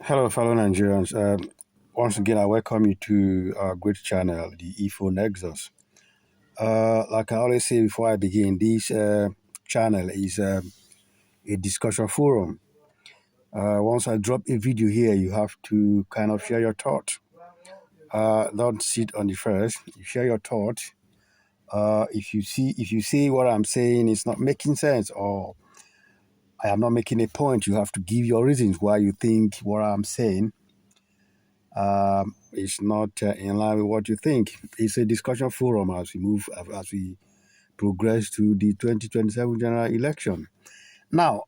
Hello, fellow Nigerians. Once again, I welcome you to our great channel, the Ifo Nexus. Like I always say before I begin, this channel is a discussion forum. Once I drop a video here, you have to kind of share your thoughts. Don't sit on the first. You share your thoughts. If you see what I'm saying is not making sense, or I am not making a point, you have to give your reasons why you think what I'm saying it's not in line with what you think. It's a discussion forum as we progress to the 2027 general election. Now,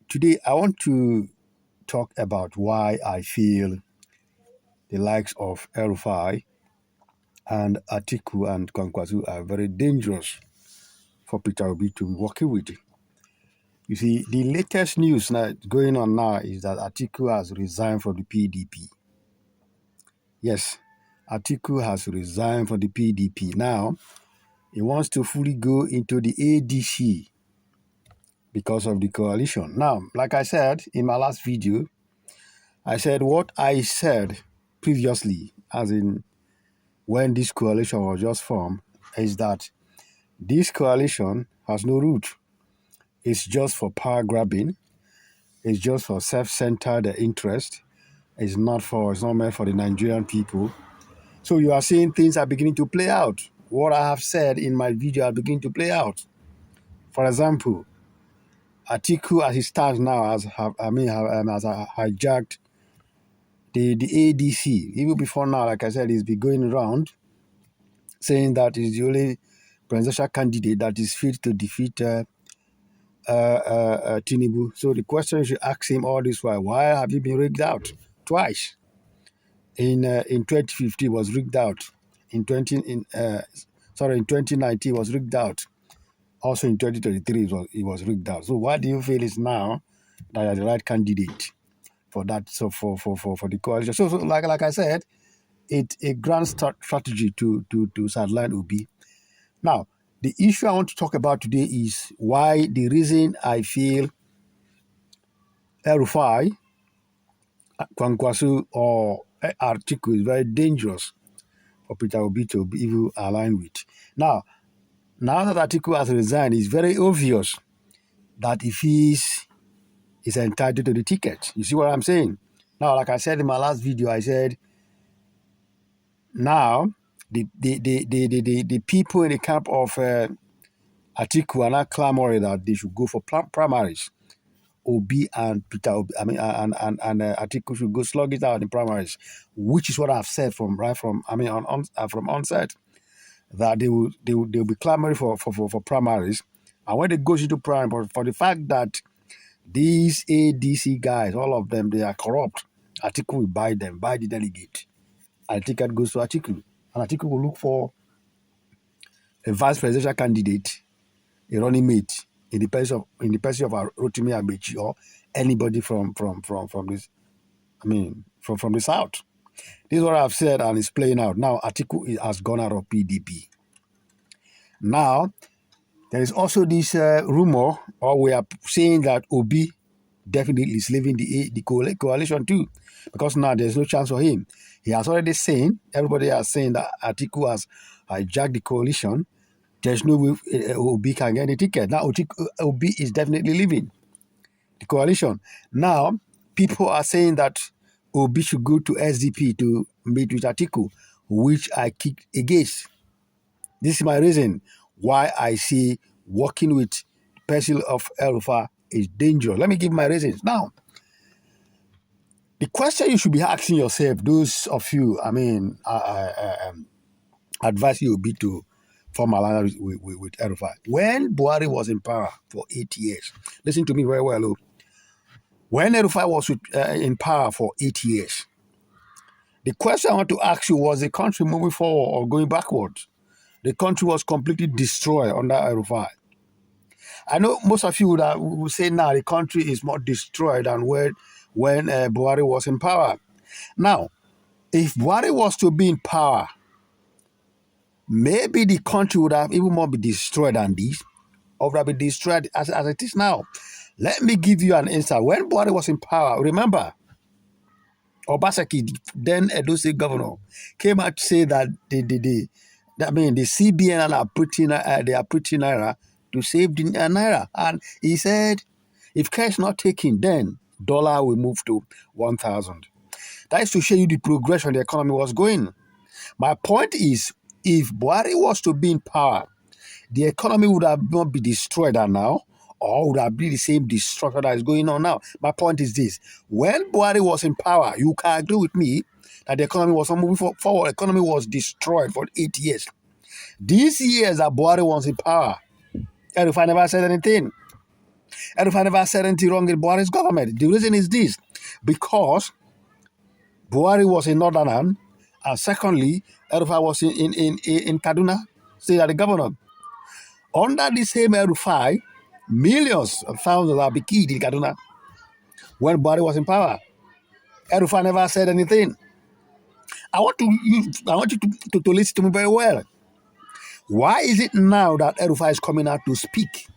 today I want to talk about why I feel the likes of El-Rufai and Atiku and Kwakwaso are very dangerous for Peter Obi to be working with. You see, the latest news now going on now is that Atiku has resigned from the PDP. Yes, Atiku has resigned from the PDP. Now, he wants to fully go into the ADC because of the coalition. Now, like I said in my last video, I said what I said previously, as in when this coalition was just formed, is that this coalition has no root. It's just for power grabbing. It's just for self-centered interest. It's not meant for the Nigerian people. So you are seeing things are beginning to play out. What I have said in my video are beginning to play out. For example, Atiku, as he stands now, has hijacked the ADC. Even before now, like I said, he's been going around saying that he's the only presidential candidate that is fit to defeat Tinubu. So the question you should ask him all this while, why have you been rigged out twice? In 2015 was rigged out. In 2019 was rigged out. Also in 2023 it was rigged out. So why do you feel it's now that you're the right candidate for that? So for the coalition. So like I said, it's a grand strategy to sideline Obi. Now, the issue I want to talk about today is why the reason I feel El-Rufai, Kwakwaso, or Atiku is very dangerous for Peter Obi to be even aligned with. Now that Atiku has resigned, it's very obvious that if he's entitled to the ticket. You see what I'm saying? Now, like I said in my last video, I said now the people in the camp of Atiku are not clamoring that they should go for primaries. Obi and Peter Obi, Atiku should go slug it out in primaries, which is what I've said from onset, that they'll be clamoring for primaries, and when they go into primary, for the fact that these ADC guys, all of them, they are corrupt. Atiku will buy them, buy the delegate. And the ticket goes to Atiku. And Atiku will look for a vice presidential candidate, a running mate, in the person of Rotimi Amechi or anybody from this, from the south. This is what I've said, and it's playing out. Now Atiku has gone out of PDP. Now, there is also this rumor, or we are saying that Obi definitely is leaving the coalition too, because now there's no chance for him. He has already saying, everybody has saying that Atiku has hijacked the coalition. There's no way Obi can get a ticket. Now Obi is definitely leaving the coalition. Now, people are saying that Obi should go to SDP to meet with Atiku, which I kick against. This is my reason why I see working with the person of El-Rufai is dangerous. Let me give my reasons. Now, the question you should be asking yourself, those of you, I advise you be to form alliance with El-Rufai. When Buhari was in power for 8 years, listen to me very well. Look. When El-Rufai was in power for 8 years, the question I want to ask you, was the country moving forward or going backwards? The country was completely destroyed under El-Rufai. I know most of you will say now the country is more destroyed than when Buhari was in power. Now, if Buhari was to be in power, maybe the country would have even more be destroyed than this, or would have been destroyed as it is now. Let me give you an answer. When Buhari was in power, remember, Obaseki, then Edo State governor, came out to say that the CBN they are putting naira to save the naira, and he said, if cash not taken, then dollar will move to 1,000. That is to show you the progression the economy was going. My point is, if Buhari was to be in power, the economy would have not been destroyed now, or would have been the same destruction that is going on now. My point is this: when Buhari was in power, you can agree with me that the economy was not moving forward. The economy was destroyed for 8 years. These years that Buhari was in power, El-Rufai never said anything. El-Rufai never said anything wrong in Buhari's government. The reason is this: because Buhari was in Northern, and secondly, El-Rufai was in Kaduna, state as the governor. Under the same El-Rufai, millions of thousands are being killed in Kaduna when Buhari was in power. El-Rufai never said anything. I want you to listen to me very well. Why is it now that El-Rufai is coming out to speak,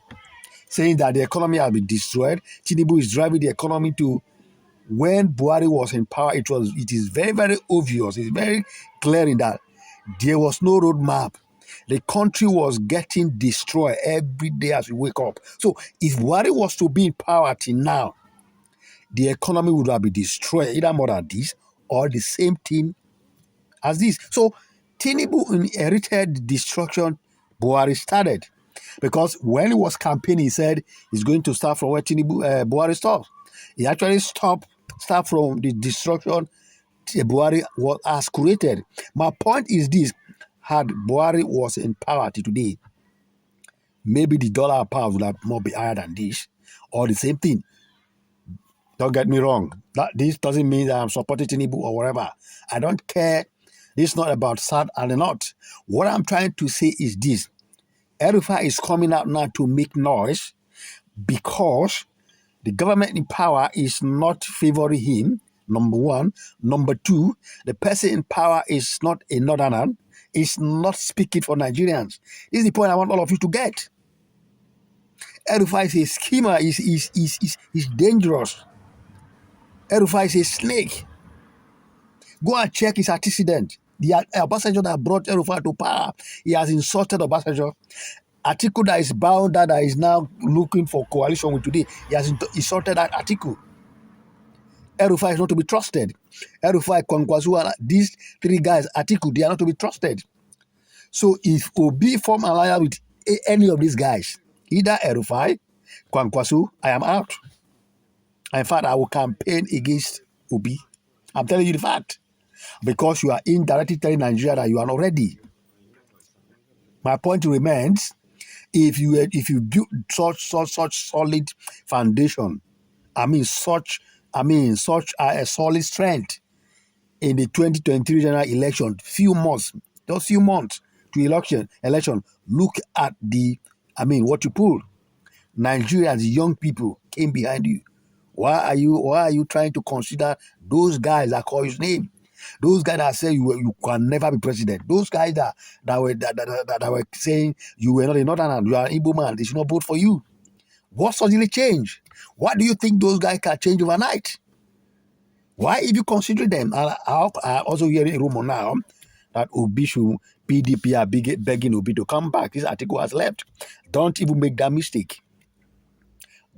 saying that the economy has been destroyed? Tinubu is driving the economy to when Buhari was in power. It is very, very obvious. It's very clear in that there was no roadmap. The country was getting destroyed every day as we wake up. So if Buhari was to be in power till now, the economy would have been destroyed, either more than this or the same thing as this. So Tinubu inherited the destruction Buhari started. Because when he was campaigning, he said he's going to start from where Buhari stopped. He actually start from the destruction Buhari has created. My point is this: had Buhari was in power today, maybe the dollar power would have more be higher than this, or the same thing. Don't get me wrong. This doesn't mean that I'm supporting Tinubu or whatever. I don't care. This is not about sad and not. What I'm trying to say is this: El-Rufai is coming out now to make noise because the government in power is not favoring him, number one. Number two, the person in power is not a northerner, is not speaking for Nigerians. This is the point I want all of you to get. El-Rufai is a schemer, is dangerous. El-Rufai is a snake. Go and check his antecedent. The Obasanjo that brought El-Rufai to power, he has insulted Obasanjo. Atiku that is bound, that is now looking for coalition with today, he has insulted that Atiku. El-Rufai is not to be trusted. El-Rufai, Kwakwaso, and these three guys, Atiku, they are not to be trusted. So if Obi form an alliance with any of these guys, either El-Rufai, Kwakwaso, I am out. In fact, I will campaign against Obi. I'm telling you the fact. Because you are indirectly telling Nigeria that you are not ready. My point remains: if you build such solid foundation, such a solid strength in the 2023 general election, just few months to election. Look at what you pulled. Nigerians, young people came behind you. Why are you trying to consider those guys that call his name? Those guys that say you can never be president. Those guys that were saying you were not a northerner, you are an Igbo man, they should not vote for you. What suddenly changed? What do you think those guys can change overnight? Why, if you consider them, I also hear a rumor now that PDP are begging Obi to come back. This article has left. Don't even make that mistake.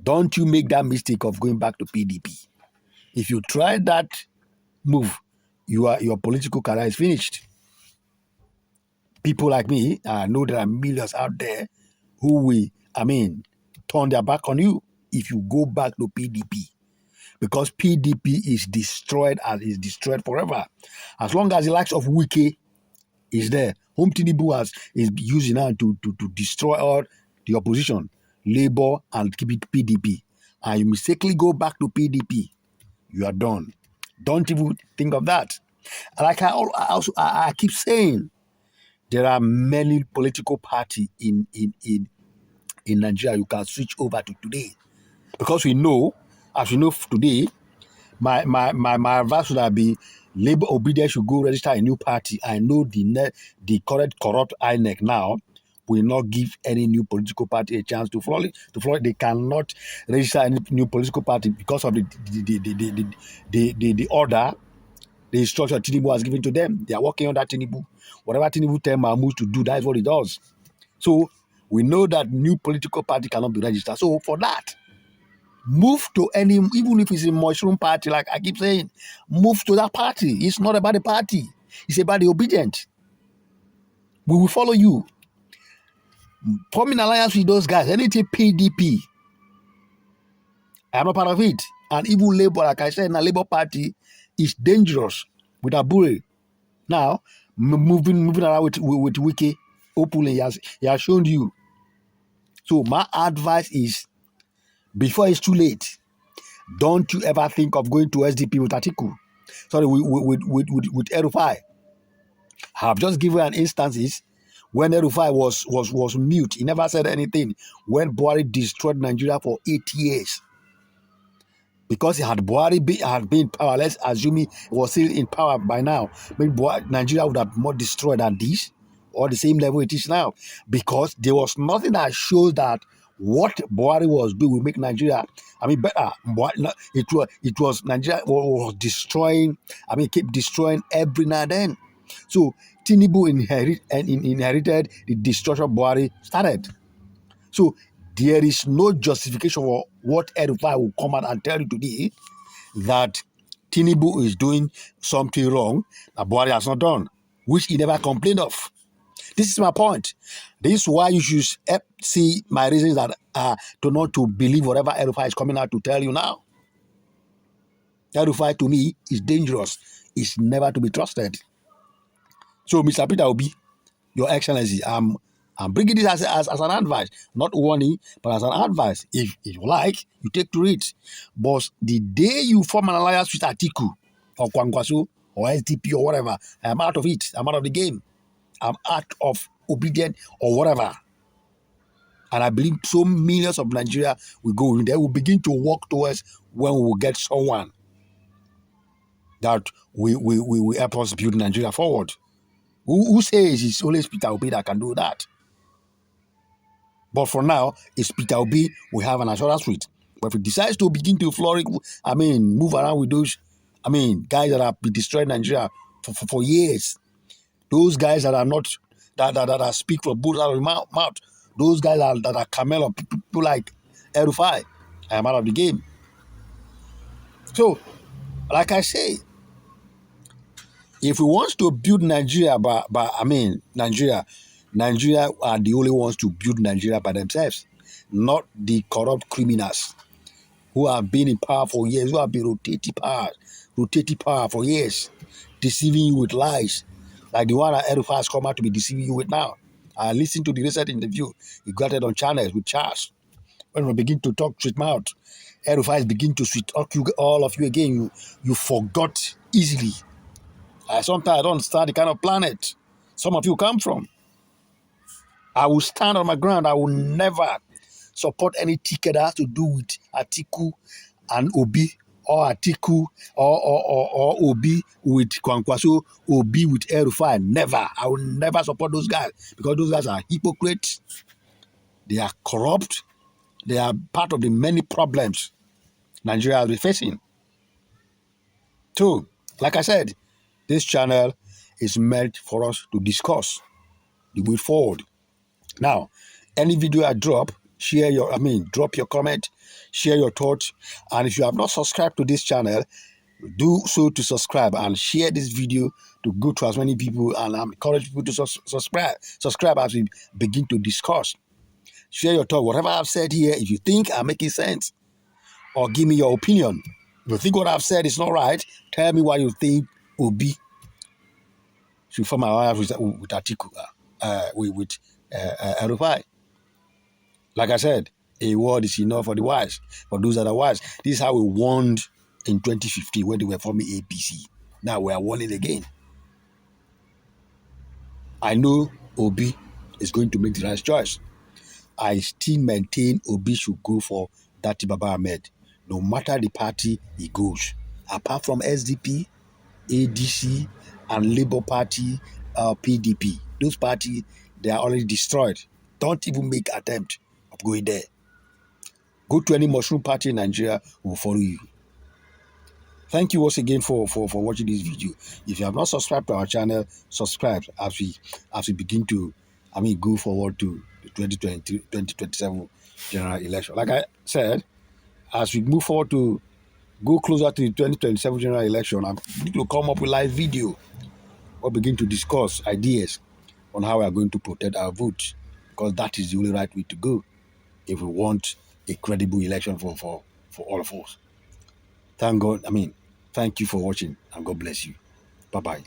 Don't you make that mistake of going back to PDP. If you try that move, your political career is finished. People like me, I know there are millions out there who will, turn their back on you if you go back to PDP. Because PDP is destroyed forever. As long as the likes of Wike is there, whom Tinubu is using now to destroy all the opposition, Labour, and keep it PDP, and you mistakenly go back to PDP, you are done. Don't even think of that. Like I keep saying, there are many political parties in Nigeria you can switch over to today. Because as we know today, my advice would be Labour obedience should go register a new party. I know the current corrupt INEC now will not give any new political party a chance to flourish. They cannot register any new political party because of the order the instruction Tinubu has given to them. They are working on that Tinubu. Whatever Tinubu tell Mahmoud to do, that is what he does. So we know that new political party cannot be registered. So for that, move to any, even if it's a mushroom party, like I keep saying, move to that party. It's not about the party. It's about the obedient. We will follow you. Form an alliance with those guys. Anything PDP, I am not part of it. And even Labour, like I said, in a Labour Party is dangerous with Abure. Now, moving around with Wiki, openly, he has shown you. So my advice is, before it's too late, don't you ever think of going to SDP with Atiku. Sorry, with El-Rufai. I have just given an instances when El-Rufai was mute. He never said anything when Buhari destroyed Nigeria for 8 years. Because Buhari had been powerless, assuming he was still in power by now, maybe Nigeria would have more destroyed than this, or the same level it is now. Because there was nothing that shows that what Buhari was doing will make Nigeria, better. It was Nigeria was destroying, keep destroying every now and then. So Tinubu inherited the destruction Buhari started. So there is no justification for what El-Rufai will come out and tell you today that Tinubu is doing something wrong that Buhari has not done, which he never complained of. This is my point. This is why you should see my reasons that to not to believe whatever El-Rufai is coming out to tell you now. El-Rufai to me is dangerous. It's never to be trusted. So, Mr. Peter Obi, Your Excellency, I'm bringing this as an advice, not warning, but as an advice. If you like, you take to it. But the day you form an alliance with Atiku or Kwakwaso or SDP or whatever, I'm out of it. I'm out of the game. I'm out of obedient or whatever. And I believe so millions of Nigeria will go in there. Will begin to walk towards when we will get someone that will help us build Nigeria forward. Who says it's always Peter Obi that can do that? But for now, it's Peter Obi we have an assurance with. But if he decides to begin to flourish, move around with those, guys that have been destroying Nigeria for years, those guys that are not, that speak for both out of the mouth, those guys that are camel, people like El-Rufai, I am out of the game. So, like I say, if we want to build Nigeria, Nigeria are the only ones to build Nigeria by themselves, not the corrupt criminals who have been in power for years, who have been rotating power for years, deceiving you with lies, like the one that El-Rufai has come out to be deceiving you with now. I listened to the recent interview he got it on channels with Charles. When we begin to talk straight mouth, El-Rufai begin to sweet talk you, all of you again. You forgot easily. Sometimes I don't understand the kind of planet some of you come from. I will stand on my ground. I will never support any ticket that has to do with Atiku and Obi, or Atiku or Obi with Kwakwaso, Obi with El-Rufai. Never. I will never support those guys because those guys are hypocrites. They are corrupt. They are part of the many problems Nigeria has been facing. So, like I said, this channel is meant for us to discuss the way forward. Now, any video I drop, drop your comment, share your thoughts, and if you have not subscribed to this channel, do so to subscribe and share this video to go to as many people, and I encourage people to subscribe as we begin to discuss. Share your thought, whatever I've said here, if you think I'm making sense, or give me your opinion. If you think what I've said is not right, tell me what you think Obi should form my life with Atiku, with El-Rufai. Like I said, a word is enough for the wise. For those that are wise, this is how we warned in 2015 when they were forming APC. Now we are warning again. I know Obi is going to make the right choice. I still maintain Obi should go for Dati Baba Ahmed, no matter the party he goes. Apart from SDP, ADC, and Labour Party, PDP. Those parties, they are already destroyed. Don't even make attempt of going there. Go to any mushroom party in Nigeria, will follow you. Thank you once again for watching this video. If you have not subscribed to our channel, subscribe as we begin to, go forward to the 2027 general election. Like I said, as we move forward to go closer to the 2027 general election, I need to come up with live video or begin to discuss ideas on how we are going to protect our votes, because that is the only right way to go if we want a credible election for all of us. Thank God. Thank you for watching, and God bless you. Bye-bye.